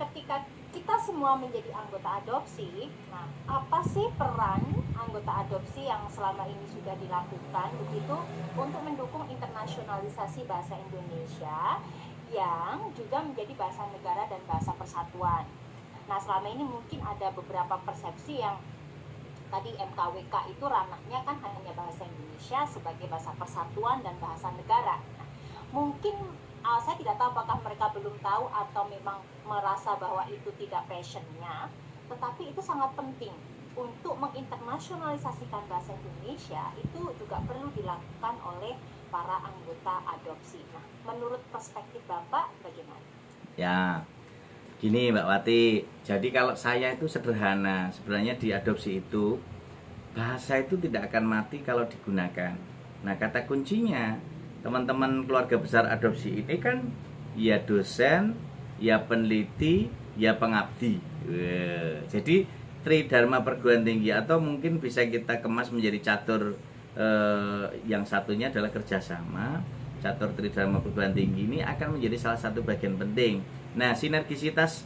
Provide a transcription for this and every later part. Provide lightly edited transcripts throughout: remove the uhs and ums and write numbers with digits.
ketika kita semua menjadi anggota adopsi, nah apa sih peran anggota adopsi yang selama ini sudah dilakukan begitu untuk mendukung internasionalisasi bahasa Indonesia yang juga menjadi bahasa negara dan bahasa persatuan. Nah, selama ini mungkin ada beberapa persepsi yang tadi MKWK itu ranahnya kan hanya bahasa Indonesia sebagai bahasa persatuan dan bahasa negara. Nah, mungkin saya tidak tahu apakah mereka belum tahu atau memang merasa bahwa itu tidak passionnya, tetapi itu sangat penting untuk menginternasionalisasikan bahasa Indonesia. Itu juga perlu dilakukan oleh para anggota adopsi. Nah, menurut perspektif Bapak bagaimana? Ya, gini Mbak Wati, jadi kalau saya itu sederhana, sebenarnya di adopsi itu bahasa itu tidak akan mati kalau digunakan. Nah, kata kuncinya teman-teman keluarga besar adopsi ini kan ya dosen, ya peneliti, ya pengabdi. Jadi Tridharma perguruan tinggi, atau mungkin bisa kita kemas menjadi catur, yang satunya adalah kerjasama. Catur Tridharma perguruan tinggi ini akan menjadi salah satu bagian penting. Nah, sinergisitas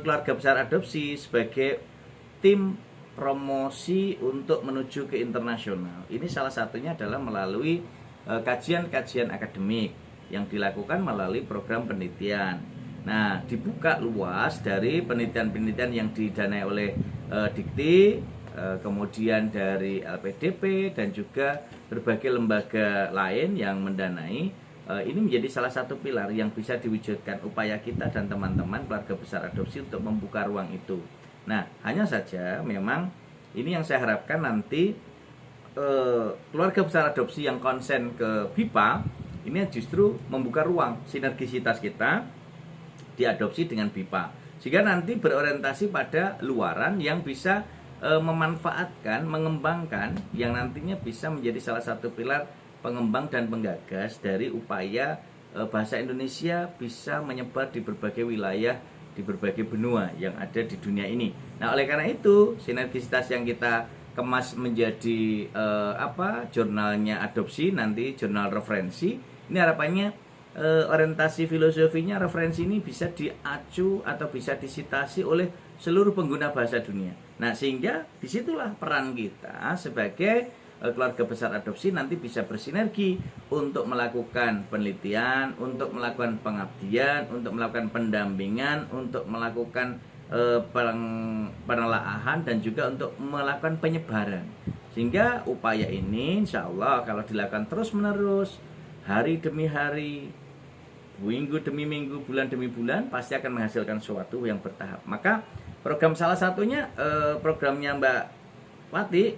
keluarga besar adopsi sebagai tim promosi untuk menuju ke internasional ini salah satunya adalah melalui kajian-kajian akademik yang dilakukan melalui program penelitian. Nah, dibuka luas dari penelitian-penelitian yang didanai oleh Dikti, kemudian dari LPDP dan juga berbagai lembaga lain yang mendanai. Ini menjadi salah satu pilar yang bisa diwujudkan upaya kita dan teman-teman keluarga besar adopsi untuk membuka ruang itu. Nah, hanya saja memang ini yang saya harapkan nanti keluarga besar adopsi yang konsen ke BIPA ini justru membuka ruang sinergisitas kita diadopsi dengan BIPA, sehingga nanti berorientasi pada luaran yang bisa memanfaatkan, mengembangkan, yang nantinya bisa menjadi salah satu pilar pengembang dan penggagas dari upaya bahasa Indonesia bisa menyebar di berbagai wilayah, di berbagai benua yang ada di dunia ini. Nah, oleh karena itu sinergisitas yang kita kemas menjadi jurnalnya adopsi, nanti jurnal referensi. Ini harapannya orientasi filosofinya referensi ini bisa diacu atau bisa disitasi oleh seluruh pengguna bahasa dunia. Nah, sehingga disitulah peran kita sebagai keluarga besar adopsi nanti bisa bersinergi untuk melakukan penelitian, untuk melakukan pengabdian, untuk melakukan pendampingan, untuk melakukan penelaahan dan juga untuk melakukan penyebaran. Sehingga upaya ini insya Allah kalau dilakukan terus menerus, hari demi hari, minggu demi minggu, bulan demi bulan, pasti akan menghasilkan sesuatu yang bertahap. Maka program salah satunya programnya Mbak Wati,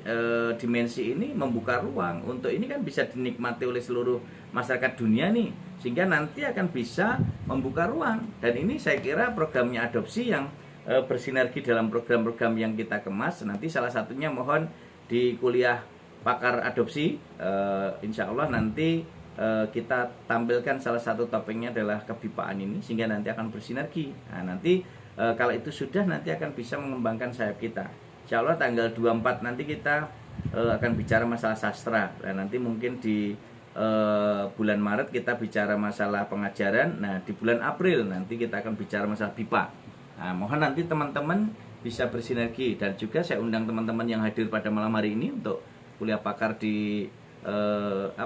dimensi ini membuka ruang untuk ini kan bisa dinikmati oleh seluruh masyarakat dunia nih, sehingga nanti akan bisa membuka ruang. Dan ini saya kira programnya adopsi yang bersinergi dalam program-program yang kita kemas. Nanti salah satunya mohon di kuliah pakar adopsi, insya Allah nanti kita tampilkan salah satu topiknya adalah kebipaan ini, sehingga nanti akan bersinergi. Nah, nanti kalau itu sudah nanti akan bisa mengembangkan sayap kita. Insya Allah tanggal 24 nanti kita akan bicara masalah sastra. Nah, nanti mungkin di bulan Maret kita bicara masalah pengajaran. Nah, di bulan April nanti kita akan bicara masalah BIPA. Nah, mohon nanti teman-teman bisa bersinergi, dan juga saya undang teman-teman yang hadir pada malam hari ini untuk kuliah pakar di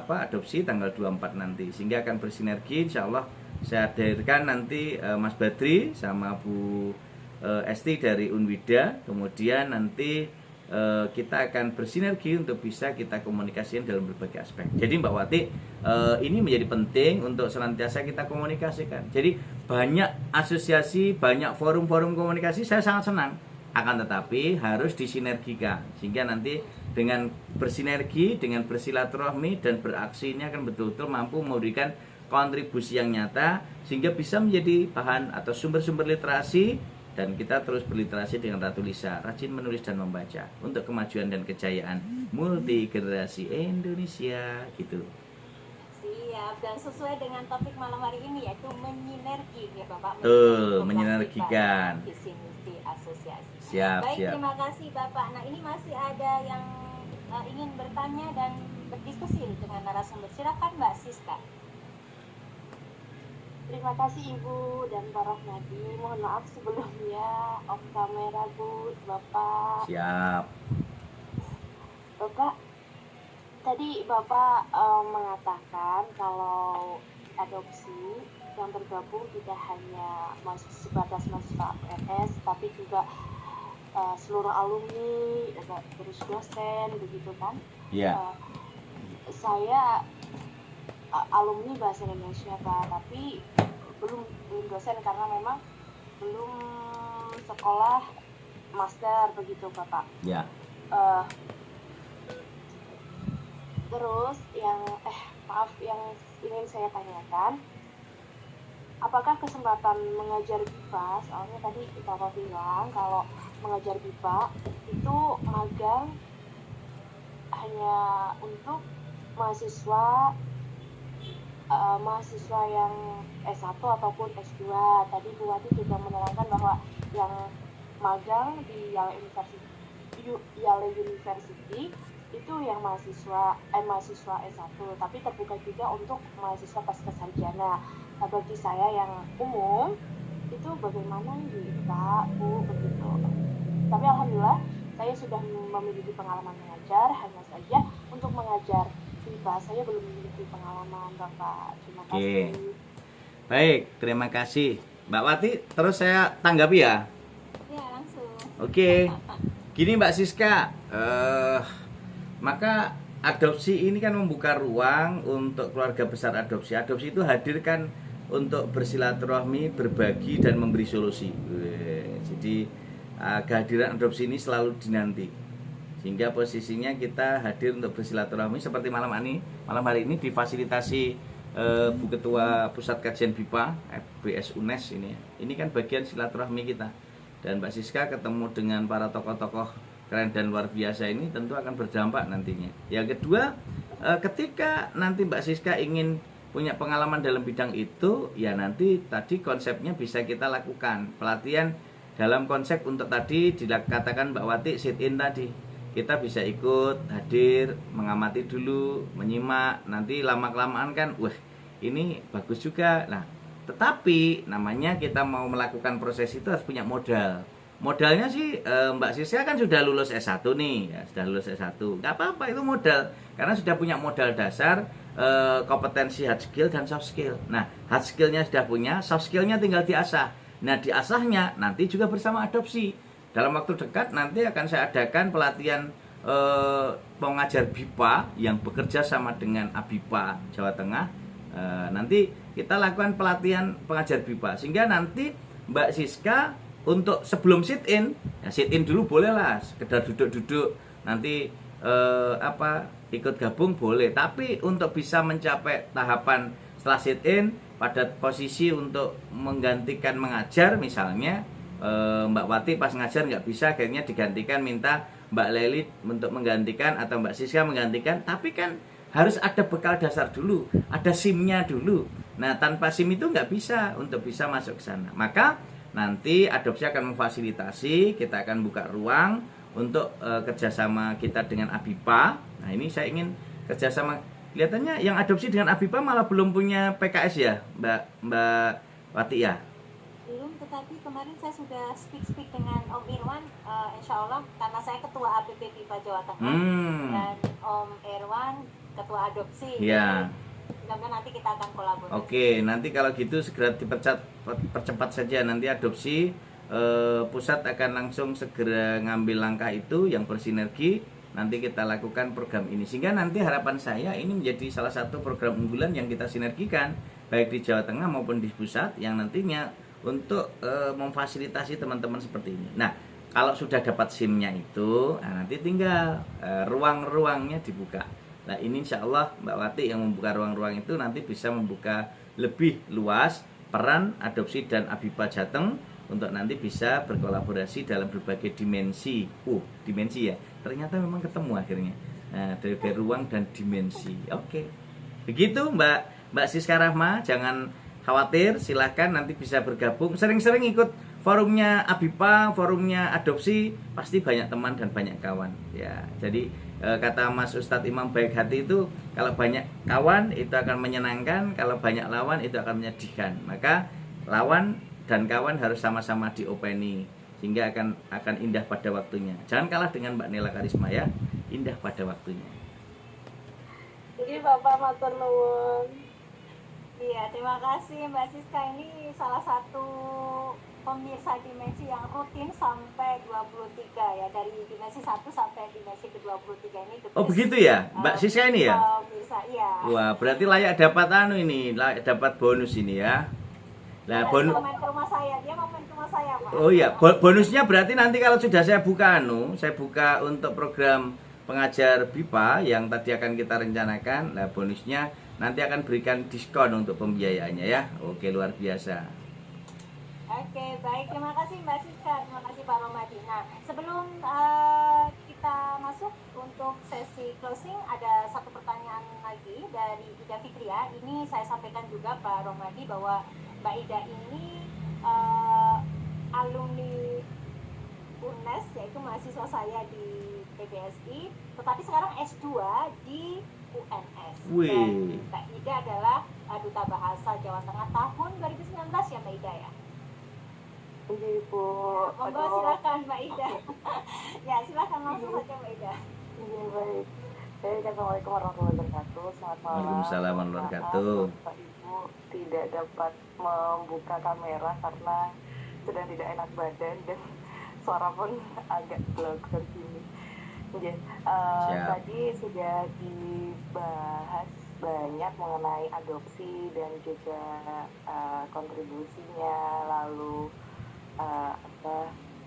adopsi tanggal 24 nanti, sehingga akan bersinergi. Insya Allah saya hadirkan nanti Mas Badri sama Bu Esti dari Unwida, kemudian nanti kita akan bersinergi untuk bisa kita komunikasikan dalam berbagai aspek. Jadi Mbak Wati, ini menjadi penting untuk senantiasa kita komunikasikan. Jadi banyak asosiasi, banyak forum-forum komunikasi, saya sangat senang. Akan tetapi harus disinergikan, sehingga nanti dengan bersinergi, dengan bersilaturahmi dan beraksi ini akan betul-betul mampu memberikan kontribusi yang nyata, sehingga bisa menjadi bahan atau sumber-sumber literasi. Dan kita terus berliterasi dengan Ratu Lisa, rajin menulis dan membaca untuk kemajuan dan kejayaan multi generasi Indonesia gitu. Siap, dan sesuai dengan topik malam hari ini yaitu menyinergi ya Bapak. Menyinergikan visi misi asosiasi. Siap, Baik, siap. terima kasih Bapak. Nah, ini masih ada yang ingin bertanya dan berdiskusi dengan narasumber. Silakan Mbak Siska. Terima kasih Ibu dan Pak Rohmadi. Mohon maaf sebelumnya off kamera Bu, Bapak. Siap. Bapak, tadi Bapak mengatakan kalau adopsi yang tergabung tidak hanya sebatas mahasiswa UNS, tapi juga seluruh alumni, terus dosen, begitu kan? Ya. Saya alumni bahasa Indonesia Pak, tapi belum dosen karena memang belum sekolah master begitu Bapak. Ya. Terus yang ingin saya tanyakan, apakah kesempatan mengajar BIPA, soalnya tadi Bapak bilang kalau mengajar BIPA itu magang hanya untuk mahasiswa yang S1 ataupun S2. Tadi Bu Wati juga menerangkan bahwa yang magang di Yale University itu yang mahasiswa S1, tapi terbuka juga untuk mahasiswa pasca sarjana. Nah, bagi saya yang umum itu bagaimana nih Pak, Bu, begitu. Tapi alhamdulillah saya sudah memiliki pengalaman mengajar, hanya saja untuk mengajar BIPA saya belum memiliki pengalaman Bapak. Terima kasih. Baik, terima kasih Mbak Wati. Terus saya tanggapi ya. Ya, langsung. Oke. Gini Mbak Siska, maka adopsi ini kan membuka ruang untuk keluarga besar adopsi. Adopsi itu hadir kan untuk bersilaturahmi, berbagi, dan memberi solusi. Jadi kehadiran adopsi ini selalu dinanti. Sehingga posisinya kita hadir untuk bersilaturahmi seperti malam hari ini difasilitasi Bu Ketua Pusat Kajian BIPA FBS UNES ini. Ini kan bagian silaturahmi kita. Dan Mbak Siska ketemu dengan para tokoh-tokoh keren dan luar biasa ini tentu akan berdampak nantinya. Yang kedua, ketika nanti Mbak Siska ingin punya pengalaman dalam bidang itu, ya nanti tadi konsepnya bisa kita lakukan pelatihan dalam konsep untuk tadi dikatakan Mbak Wati sit in tadi. Kita bisa ikut, hadir, mengamati dulu, menyimak, nanti lama-kelamaan kan, wah ini bagus juga. Nah, tetapi namanya kita mau melakukan proses itu harus punya modal. Modalnya sih Mbak Siska kan sudah lulus S1 nih, ya, sudah lulus S1. Gak apa-apa itu modal, karena sudah punya modal dasar, kompetensi hard skill dan soft skill. Nah, hard skillnya sudah punya, soft skillnya tinggal diasah. Nah, diasahnya nanti juga bersama adopsi. Dalam waktu dekat nanti akan saya adakan pelatihan pengajar BIPA yang bekerja sama dengan ABIPA Jawa Tengah. Nanti kita lakukan pelatihan pengajar BIPA sehingga nanti Mbak Siska untuk sebelum sit in dulu boleh lah, sekedar duduk-duduk, nanti ikut gabung boleh. Tapi untuk bisa mencapai tahapan setelah sit in pada posisi untuk menggantikan mengajar misalnya, Mbak Wati pas ngajar nggak bisa, akhirnya digantikan, minta Mbak Leli untuk menggantikan atau Mbak Siska menggantikan. Tapi kan harus ada bekal dasar dulu, ada SIM-nya dulu. Nah, tanpa SIM itu nggak bisa untuk bisa masuk ke sana. Maka nanti adopsi akan memfasilitasi, kita akan buka ruang untuk kerjasama kita dengan ABIPA. Nah, ini saya ingin kerjasama. Kelihatannya yang adopsi dengan ABIPA malah belum punya PKS ya, Mbak Wati ya? Belum, tetapi kemarin saya sudah speak dengan Om Irwan, insya Allah karena saya ketua APP BIPA Jawa Tengah dan Om Irwan ketua adopsi. Ya. Mudah-mudahan nanti kita akan kolaborasi. Oke, nanti kalau gitu segera dipercepat saja, nanti adopsi pusat akan langsung segera ngambil langkah itu yang bersinergi. Nanti kita lakukan program ini sehingga nanti harapan saya ini menjadi salah satu program unggulan yang kita sinergikan baik di Jawa Tengah maupun di pusat yang nantinya untuk memfasilitasi teman-teman seperti ini. Nah, kalau sudah dapat SIM-nya itu, nanti tinggal ruang-ruangnya dibuka. Nah, ini insya Allah Mbak Wati yang membuka ruang-ruang itu nanti bisa membuka lebih luas peran adopsi dan ABIPA Jateng untuk nanti bisa berkolaborasi dalam berbagai dimensi. Dimensi ya, ternyata memang ketemu akhirnya. Nah, dari ruang dan dimensi. Oke. Begitu Mbak Siska Rahma, jangan khawatir, silahkan nanti bisa bergabung. Sering-sering ikut forumnya ABIPA, forumnya adopsi, pasti banyak teman dan banyak kawan. Ya, jadi kata Mas Ustadz Imam baik hati itu, kalau banyak kawan itu akan menyenangkan, kalau banyak lawan itu akan menyedihkan. Maka lawan dan kawan harus sama-sama diopeni sehingga akan indah pada waktunya. Jangan kalah dengan Mbak Nela Karisma ya, indah pada waktunya. Jadi Bapak matur nuwun. Iya, terima kasih Mbak Siska. Ini salah satu pemirsa dimensi yang rutin sampai 23 ya, dari dimensi 1 sampai dimensi ke-23 ini. Oh begitu ya, Mbak Siska ini ya? Pemirsa, iya. Wah, berarti layak dapat ini, layak dapat bonus ini ya. Nah, bonus. Dia mau main ke rumah saya, Pak. Oh iya, bonusnya berarti nanti kalau sudah saya buka saya buka untuk program pengajar BIPA yang tadi akan kita rencanakan. Nah, bonusnya nanti akan berikan diskon untuk pembiayaannya ya. Oke, luar biasa. Oke, baik. Terima kasih Mbak Siska, terima kasih Pak Romadi. Nah, sebelum kita masuk untuk sesi closing, ada satu pertanyaan lagi dari Ida Fitria. Ini saya sampaikan juga Pak Romadi bahwa Mbak Ida ini alumni UNES, yaitu mahasiswa saya di PBSI, tetapi sekarang S2 di UNS. Wih. Dan Mbak Ida adalah Duta Bahasa Jawa Tengah tahun 2019 ya Mbak Ida ya? Iya Bu. Monggo silakan Mbak Ida. Ya silakan langsung saja Mbak Ida. Iya baik. Assalamualaikum warahmatullahi wabarakatuh. Selamat malam. Waalaikumsalam warahmatullahi wabarakatuh. Bapak Ibu tidak dapat membuka kamera karena sedang tidak enak badan dan suara pun agak blok begini. Tadi sudah dibahas banyak mengenai adopsi dan juga kontribusinya, lalu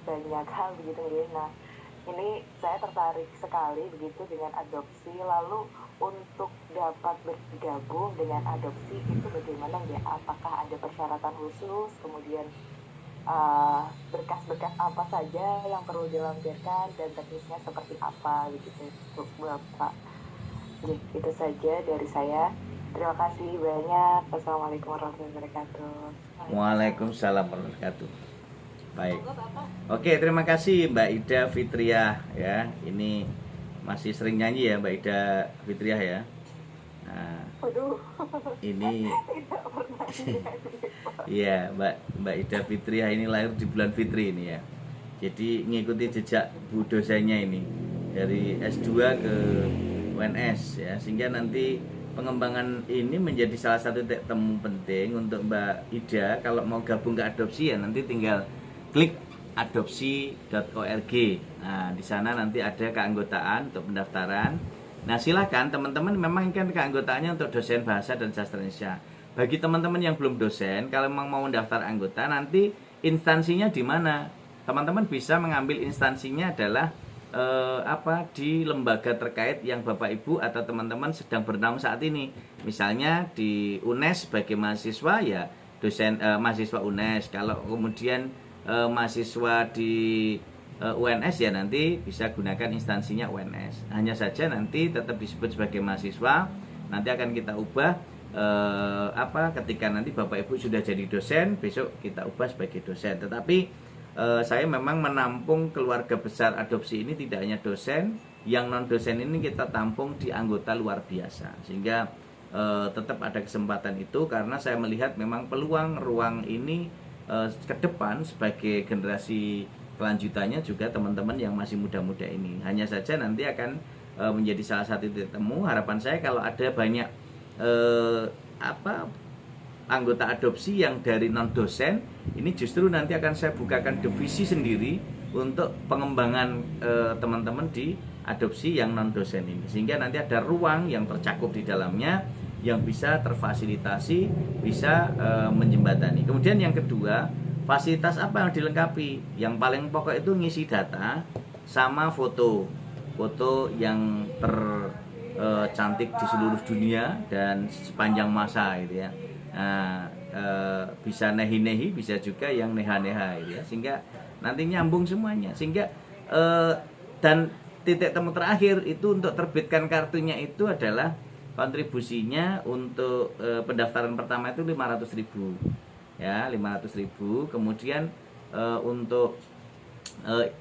banyak hal begitu ya. Nah, ini saya tertarik sekali begitu dengan adopsi. Lalu untuk dapat bergabung dengan adopsi itu bagaimana ya? Apakah ada persyaratan khusus? Kemudian berkas-berkas apa saja yang perlu dilampirkan dan teknisnya seperti apa begitu untuk Bapak. Jadi itu saja dari saya. Terima kasih banyak. Wassalamualaikum warahmatullahi wabarakatuh. Waalaikumsalam warahmatullahi wabarakatuh. Baik. Oke, terima kasih Mbak Ida Fitriah ya. Ini masih sering nyanyi ya Mbak Ida Fitriah ya. Nah, Waduh. ini Tidak pernah iya Mbak Ida Fitriah ini lahir di bulan Fitri ini ya. Jadi ngikuti jejak bu dosennya ini dari S2 ke UNS ya, sehingga nanti pengembangan ini menjadi salah satu titik temu penting untuk Mbak Ida. Kalau mau gabung ke adopsi ya nanti tinggal klik adopsi.org. Nah, di sana nanti ada keanggotaan untuk pendaftaran. Nah, silakan teman-teman, memang kan keanggotaannya untuk dosen bahasa dan sastra Indonesia. Bagi teman-teman yang belum dosen, kalau memang mau mendaftar anggota, nanti instansinya di mana? Teman-teman bisa mengambil instansinya adalah di lembaga terkait yang Bapak Ibu atau teman-teman sedang bernaung saat ini. Misalnya di UNES sebagai mahasiswa ya dosen mahasiswa UNES. Kalau kemudian mahasiswa di UNS ya nanti bisa gunakan instansinya UNS. Hanya saja nanti tetap disebut sebagai mahasiswa. Nanti akan kita ubah ketika nanti Bapak Ibu sudah jadi dosen, besok kita ubah sebagai dosen. Tetapi saya memang menampung keluarga besar adopsi ini tidak hanya dosen, yang non dosen ini kita tampung di anggota luar biasa, sehingga tetap ada kesempatan itu karena saya melihat memang peluang ruang ini ke depan sebagai generasi kelanjutannya juga teman-teman yang masih muda-muda ini. Hanya saja nanti akan menjadi salah satu titik temu. Harapan saya kalau ada banyak anggota adopsi yang dari non dosen, ini justru nanti akan saya bukakan divisi sendiri untuk pengembangan teman-teman di adopsi yang non dosen ini, sehingga nanti ada ruang yang tercakup di dalamnya yang bisa terfasilitasi, bisa menjembatani. Kemudian yang kedua, fasilitas apa yang dilengkapi? Yang paling pokok itu ngisi data sama foto yang tercantik di seluruh dunia dan sepanjang masa gitu ya. Nah, bisa nehi-nehi, bisa juga yang neha-neha gitu ya, sehingga nanti nyambung semuanya. Sehingga dan titik temu terakhir itu untuk terbitkan kartunya itu adalah kontribusinya untuk pendaftaran pertama itu 500.000 ya, 500.000. Kemudian untuk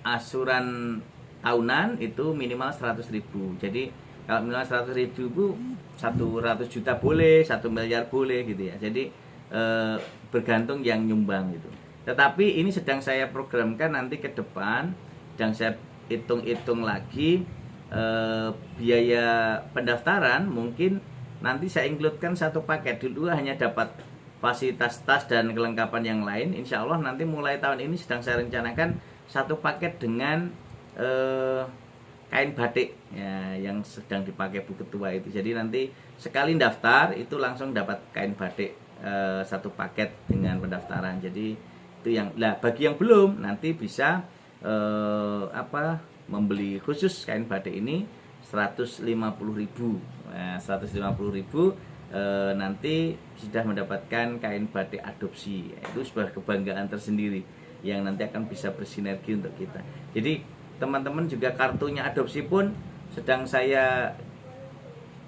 asuran aunan itu minimal 100.000. Jadi kalau minimal 100.000 100 juta boleh, 1 miliar boleh gitu ya. Jadi bergantung yang nyumbang gitu. Tetapi ini sedang saya programkan nanti ke depan, sedang saya hitung-hitung lagi biaya pendaftaran. Mungkin nanti saya includekan satu paket dulu, hanya dapat fasilitas tas dan kelengkapan yang lain. Insya Allah nanti mulai tahun ini sedang saya rencanakan satu paket dengan kain batik ya, yang sedang dipakai Bu Ketua itu. Jadi nanti sekali daftar itu langsung dapat kain batik satu paket dengan pendaftaran. Jadi itu yang, lah bagi yang belum nanti bisa membeli khusus kain batik ini 150.000. Nah, 150.000 nanti sudah mendapatkan kain batik adopsi. Itu sebuah kebanggaan tersendiri yang nanti akan bisa bersinergi untuk kita. Jadi teman-teman juga kartunya adopsi pun sedang saya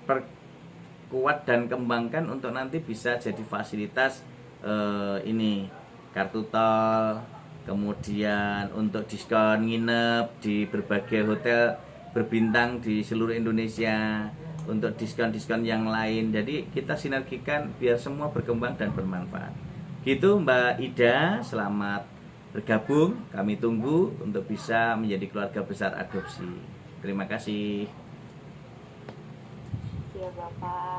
perkuat dan kembangkan untuk nanti bisa jadi fasilitas ini, kartu tol, kemudian untuk diskon nginep di berbagai hotel berbintang di seluruh Indonesia, untuk diskon-diskon yang lain. Jadi kita sinergikan biar semua berkembang dan bermanfaat. Gitu Mbak Ida, selamat bergabung. Kami tunggu untuk bisa menjadi keluarga besar adopsi. Terima kasih. Ya Bapak.